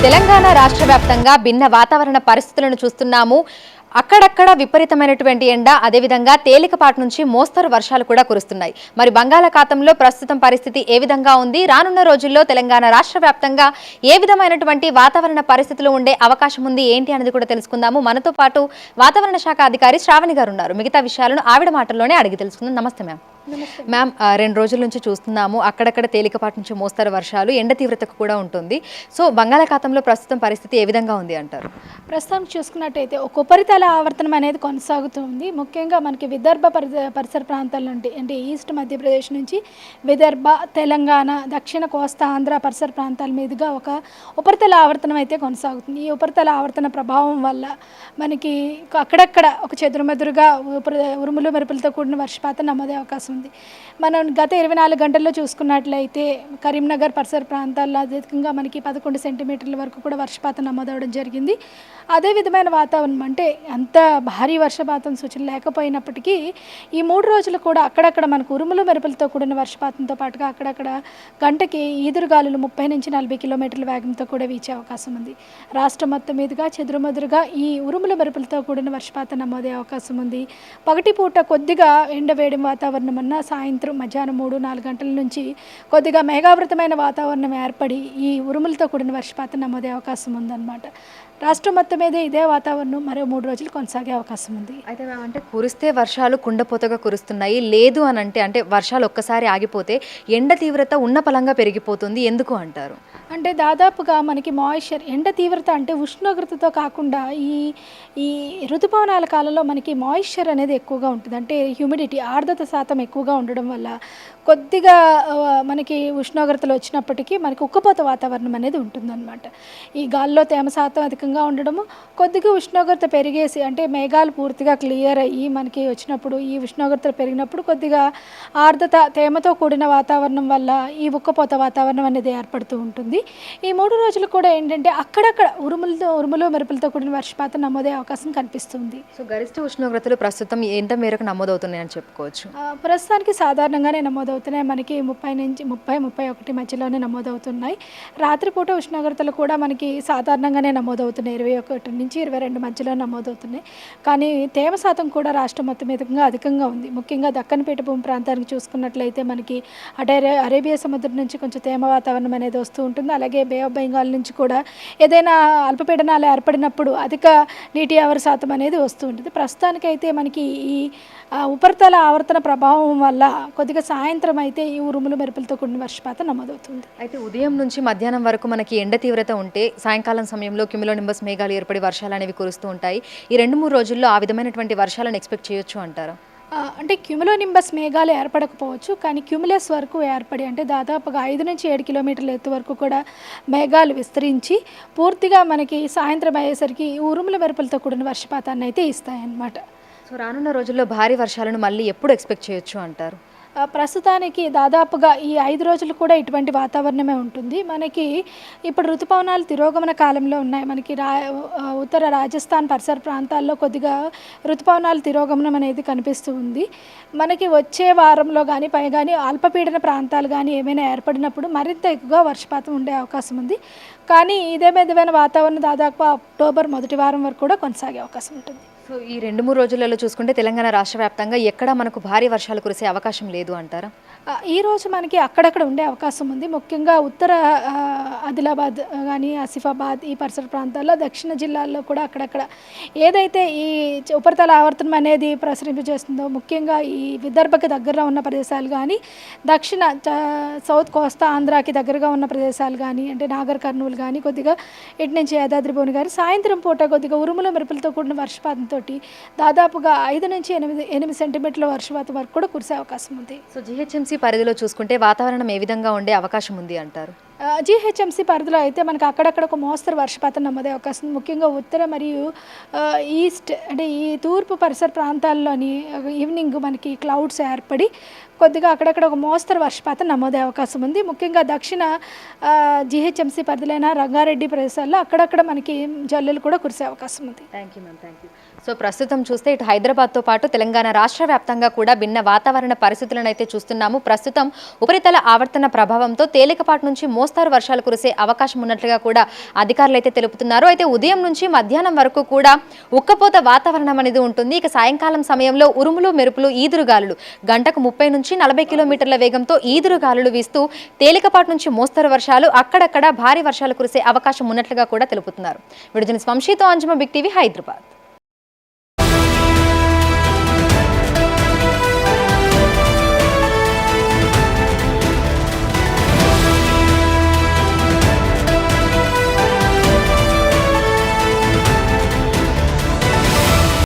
తెలంగాణ రాష్ట్ర వ్యాప్తంగా భిన్న వాతావరణ పరిస్థితులను చూస్తున్నాము. అక్కడక్కడ విపరీతమైనటువంటి ఎండ, అదేవిధంగా తేలికపాటి నుంచి మోస్తరు వర్షాలు కూడా కురుస్తున్నాయి. మరి బంగాళాఖాతంలో ప్రస్తుతం పరిస్థితి ఏ విధంగా ఉంది? రానున్న రోజుల్లో తెలంగాణ రాష్ట్ర వ్యాప్తంగా ఏ విధమైనటువంటి వాతావరణ పరిస్థితులు ఉండే అవకాశం ఉంది ఏంటి అనేది కూడా తెలుసుకుందాము. మనతో పాటు వాతావరణ శాఖ అధికారి శ్రావణి గారు ఉన్నారు. మిగతా విషయాలను ఆవిడ మాటల్లోనే అడిగి తెలుసుకుందాం. నమస్తే మ్యామ్. మ్యామ్, 2 రోజుల నుంచి చూస్తున్నాము అక్కడక్కడ తేలికపాటి నుంచి మోస్తరు వర్షాలు, ఎండ తీవ్రతకు కూడా ఉంటుంది. సో బంగాళాఖాతంలో ప్రస్తుతం పరిస్థితి ఏ విధంగా ఉంది అంటారు? ప్రస్తుతం చూసుకున్నట్టయితే ఒక ఉపరితల ఆవర్తనం అనేది కొనసాగుతుంది. ముఖ్యంగా మనకి విదర్భ పరిసర ప్రాంతాల నుండి అంటే ఈస్ట్ మధ్యప్రదేశ్ నుంచి విదర్భ, తెలంగాణ, దక్షిణ కోస్తా ఆంధ్ర పరిసర ప్రాంతాల మీదుగా ఒక ఉపరితల ఆవర్తనం అయితే కొనసాగుతుంది. ఈ ఉపరితల ఆవర్తన ప్రభావం వల్ల మనకి అక్కడక్కడ ఒక చెదురుమెదురుగా ఉరుములు మెరుపులతో కూడిన వర్షపాతం నమోదే అవకాశం ఉంది. మనం గత 24 గంటల్లో చూసుకున్నట్లయితే కరీంనగర్ పరిసర ప్రాంతాల్లో అధికంగా మనకి 11 సెంటీమీటర్ల వరకు కూడా వర్షపాతం నమోదవడం జరిగింది. అదే విధమైన వాతావరణం అంటే అంత భారీ వర్షపాతం సూచన లేకపోయినప్పటికీ ఈ 3 రోజులు కూడా అక్కడక్కడ మనకు ఉరుములు మెరుపులతో కూడిన వర్షపాతంతో పాటుగా అక్కడక్కడ గంటకి ఈదురుగాలులు 30 నుంచి 40 కిలోమీటర్ల వేగంతో కూడా వీచే అవకాశం ఉంది. రాష్ట్రం మొత్తం మీదుగా చెదురుమదురుగా ఈ ఉరుముల మెరుపులతో కూడిన వర్షపాతం నమోదే అవకాశం ఉంది. పగటిపూట కొద్దిగా ఎండవేడి వాతావరణం అన్న సాయంత్రం మధ్యాహ్నం 3-4 గంటల నుంచి కొద్దిగా మేఘావృతమైన వాతావరణం ఏర్పడి ఈ ఉరుములతో కూడిన వర్షపాతం నమోదే అవకాశం ఉందన్నమాట. రాష్ట్రం మొత్తం మీద ఇదే వాతావరణం మరో 3 రోజులు కొనసాగే అవకాశం ఉంది. అయితే అంటే కురిస్తే వర్షాలు కుండపోతగా కురుస్తున్నాయి, లేదు అని అంటే వర్షాలు ఒక్కసారి ఆగిపోతే ఎండ తీవ్రత ఉన్న పలంగా పెరిగిపోతుంది, ఎందుకు అంటారు? అంటే దాదాపుగా మనకి మాయిశ్చర్, ఎండ తీవ్రత అంటే ఉష్ణోగ్రతతో కాకుండా ఈ ఈ ఋతుపవనాల కాలంలో మనకి మాయిశ్చర్ అనేది ఎక్కువగా ఉంటుంది. అంటే హ్యూమిడిటీ, ఆర్ద్రత శాతం ఎక్కువగా ఉండడం వల్ల కొద్దిగా మనకి ఉష్ణోగ్రతలు వచ్చినప్పటికీ మనకి ఉక్కపోత వాతావరణం అనేది ఉంటుందన్నమాట. ఈ గాల్లో తేమ శాతం అధికంగా ఉండడము, కొద్దిగా ఉష్ణోగ్రత పెరిగేసి అంటే మేఘాలు పూర్తిగా క్లియర్ అయ్యి మనకి వచ్చినప్పుడు ఈ ఉష్ణోగ్రతలు పెరిగినప్పుడు కొద్దిగా ఆర్ద్రత, తేమతో కూడిన వాతావరణం వల్ల ఈ ఉక్కపోత వాతావరణం అనేది ఏర్పడుతూ ఉంటుంది. ఈ 3 రోజులు కూడా ఏంటంటే అక్కడక్కడ ఉరుములు మెరుపులతో కూడిన వర్షపాతం నమోదే అవకాశం కనిపిస్తుంది. సో గరిష్ట ఉష్ణోగ్రతలు ప్రస్తుతం ఎంత మేరకు నమోదవుతున్నాయని చెప్పుకోవచ్చు? ప్రస్తుతానికి సాధారణంగానే నమోదవుతున్నాయి. మనకి 30 నుంచి 31 మధ్యలోనే నమోదవుతున్నాయి. రాత్రిపూట ఉష్ణోగ్రతలు కూడా మనకి సాధారణంగానే నమోదవుతున్నాయి. 21 నుంచి 22 మధ్యలో నమోదవుతున్నాయి. కానీ తేమ శాతం కూడా రాష్ట్రం మొత్తం మీదుగా అధికంగా ఉంది. ముఖ్యంగా దక్కన్ పీఠభూమి ప్రాంతానికి చూసుకున్నట్లయితే మనకి అటే అరేబియా సముద్రం నుంచి కొంచెం తేమ వాతావరణం అనేది వస్తూ ఉంటుంది. అలాగే బే ఆఫ్ బెంగాల్ నుంచి కూడా ఏదైనా అల్పపీడనాలు ఏర్పడినప్పుడు అధిక నీటి ఆవిరి శాతం అనేది వస్తూ ఉంటుంది. ప్రస్తుతానికైతే మనకి ఈ ఉపరితల ఆవర్తన ప్రభావం వల్ల కొద్దిగా సాయంత్రం అయితే ఈ ఉరుములు మెరుపులతో కూడిన వర్షపాతం నమోదవుతుంది. అయితే ఉదయం నుంచి మధ్యాహ్నం వరకు మనకి ఎండ తీవ్రత ఉంటే సాయంకాలం సమయంలో క్యూములోనింబస్ మేఘాలు ఏర్పడి వర్షాలు అనేవి కురుస్తూ ఉంటాయి. ఈ 2-3 రోజుల్లో ఆ విధమైనటువంటి వర్షాలను ఎక్స్పెక్ట్ చేయొచ్చు అంటారా? అంటే క్యూములోనింబస్ మేఘాలు ఏర్పడకపోవచ్చు, కానీ క్యూములస్ వరకు ఏర్పడి అంటే దాదాపుగా 5 నుంచి 7 కిలోమీటర్ల ఎత్తు వరకు కూడా మేఘాలు విస్తరించి పూర్తిగా మనకి సాయంత్రం అయ్యేసరికి ఉరుముల మెరుపులతో కూడిన వర్షపాతాన్ని అయితే ఇస్తాయన్నమాట. సో రానున్న రోజుల్లో భారీ వర్షాలను మళ్ళీ ఎప్పుడు ఎక్స్పెక్ట్ చేయొచ్చు అంటారు? ప్రస్తుతానికి దాదాపుగా ఈ 5 రోజులు కూడా ఇటువంటి వాతావరణమే ఉంటుంది. మనకి ఇప్పుడు ఋతుపవనాలు తిరోగమన కాలంలో ఉన్నాయి. మనకి ఉత్తర రాజస్థాన్ పరిసర ప్రాంతాల్లో కొద్దిగా ఋతుపవనాలు తిరోగమనం అనేది కనిపిస్తూ ఉంది. మనకి వచ్చే వారంలో కానీ కానీ అల్పపీడన ప్రాంతాలు కానీ ఏమైనా ఏర్పడినప్పుడు మరింత ఎక్కువగా వర్షపాతం ఉండే అవకాశం ఉంది. కానీ ఇదే విధమైన వాతావరణం దాదాపు అక్టోబర్ మొదటి వారం వరకు కూడా కొనసాగే అవకాశం ఉంటుంది. సో ఈ 2-3 రోజులలో చూసుకుంటే తెలంగాణ రాష్ట్ర వ్యాప్తంగా ఎక్కడా మనకు భారీ వర్షాలు కురిసే అవకాశం లేదు అంటారా? ఈరోజు మనకి అక్కడక్కడ ఉండే అవకాశం ఉంది. ముఖ్యంగా ఉత్తర ఆదిలాబాద్ కానీ ఆసిఫాబాద్ ఈ పరిసర ప్రాంతాల్లో, దక్షిణ జిల్లాల్లో కూడా అక్కడక్కడ ఏదైతే ఈ ఉపరితల ఆవర్తనం అనేది ప్రసరింపజేస్తుందో, ముఖ్యంగా ఈ విదర్భకి దగ్గరలో ఉన్న ప్రదేశాలు కానీ, దక్షిణ సౌత్ కోస్తా ఆంధ్రాకి దగ్గరగా ఉన్న ప్రదేశాలు కానీ అంటే నాగర్ కర్నూలు కానీ, కొద్దిగా ఇటు నుంచి యాదాద్రి భువనగిరి కానీ సాయంత్రం పూట కొద్దిగా ఉరుముల మెరుపులతో కూడిన వర్షపాతంతో దాదాపుగా 5 నుంచి 8 సెంటీమీటర్ల వర్షపాతం వరకు కూడా కురిసే అవకాశం ఉంది. సో జీహెచ్ఎంసీ పరిధిలో చూసుకుంటే వాతావరణం ఏ విధంగా ఉండే అవకాశం ఉంది అంటారు? జీహెచ్ఎంసీ పరిధిలో అయితే మనకు అక్కడక్కడ ఒక మోస్తరు వర్షపాతం నమోదే అవకాశం ఉంది. ముఖ్యంగా ఉత్తర మరియు ఈస్ట్ అంటే ఈ తూర్పు పరిసర ప్రాంతాల్లోని ఈవినింగ్ మనకి క్లౌడ్స్ ఏర్పడి కొద్దిగా అక్కడక్కడ ఒక మోస్తరు వర్షపాతం నమోదే అవకాశం ఉంది. ముఖ్యంగా దక్షిణ జీహెచ్ఎంసీ పరిధిలైన రంగారెడ్డి ప్రదేశాల్లో అక్కడక్కడ మనకి జల్లులు కూడా కురిసే అవకాశం ఉంది. Thank you ma'am. సో ప్రస్తుతం చూస్తే ఇటు హైదరాబాద్తో పాటు తెలంగాణ రాష్ట్ర వ్యాప్తంగా కూడా భిన్న వాతావరణ పరిస్థితులను అయితే చూస్తున్నాము. ప్రస్తుతం ఉపరితల ఆవర్తన ప్రభావంతో తేలికపాటి నుంచి మోస్తారు వర్షాలు కురిసే అవకాశం ఉన్నట్లుగా కూడా అధికారులు అయితే తెలుపుతున్నారు. అయితే ఉదయం నుంచి మధ్యాహ్నం వరకు కూడా ఉక్కపోత వాతావరణం అనేది ఉంటుంది. ఇక సాయంకాలం సమయంలో ఉరుములు మెరుపులు ఈదురుగాలులు గంటకు 30 నుంచి 40 కిలోమీటర్ల వేగంతో ఈదురుగాలులు వీస్తూ తేలికపాటి నుంచి మోస్తరు వర్షాలు అక్కడక్కడ భారీ వర్షాలు కురిసే అవకాశం ఉన్నట్లుగా కూడా తెలుపుతున్నారు. విడుదల వంశీతో అంజుమ, బిగ్ టీవీ, హైదరాబాద్.